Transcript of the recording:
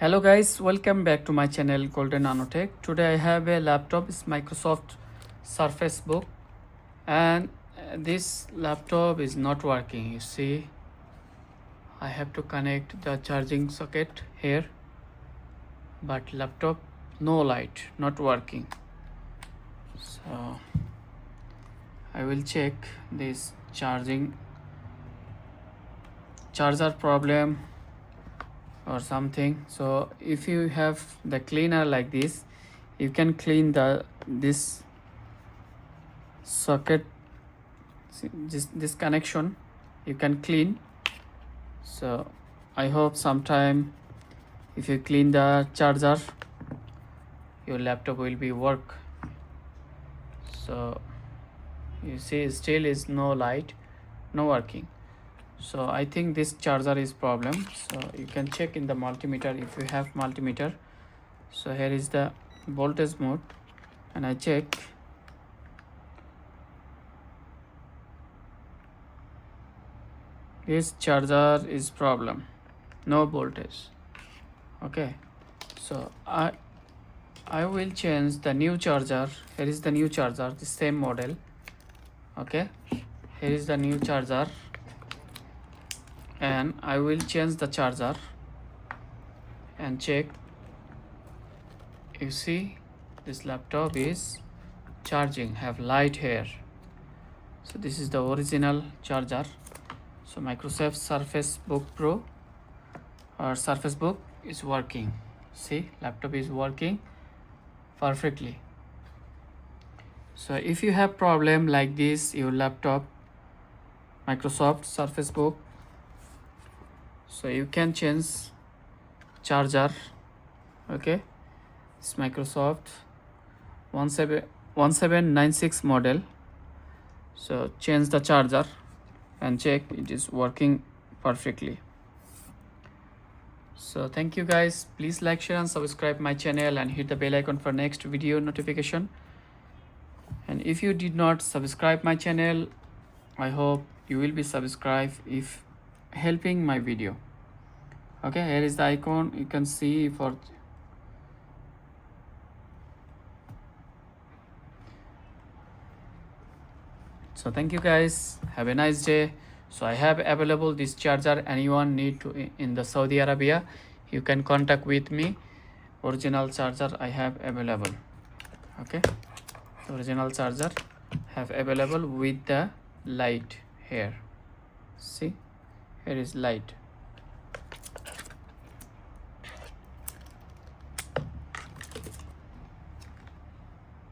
Hello guys, welcome back to my channel Golden Nanotech. Today I have a laptop, it's Microsoft Surface Book, and this laptop is not working. You see, I have to connect the charging socket here, but laptop no light, not working. So I will check this charger problem or something. So if you have the cleaner like this, you can clean this socket, this connection you can clean. So I hope sometime if you clean the charger, your laptop will be work. So you see still is no light, no working. So I think this charger is problem. So you can check in the multimeter if you have multimeter. So here is the voltage mode, and I check. This charger is problem, no voltage. Okay, so I will change the new charger. Here is the new charger, the same model. Okay, here is the new charger, and I will change the charger and check. You see this laptop is charging, have light here. So this is the original charger. So Microsoft Surface Book Pro or Surface Book is working. See, laptop is working perfectly. So if you have problem like this, your laptop Microsoft Surface Book, so you can change charger. Okay, it's Microsoft 1796 model. So change the charger and check it is working perfectly. So thank you guys, please like, share and subscribe my channel and hit the bell icon for next video notification. And if you did not subscribe my channel, I hope you will be subscribed if helping my video. Okay, here is the icon you can see for. So thank you guys, have a nice day. So I have available this charger, anyone need to in the Saudi Arabia, you can contact with me. Original charger I have available. Okay, original charger have available with the light here. See, here is light.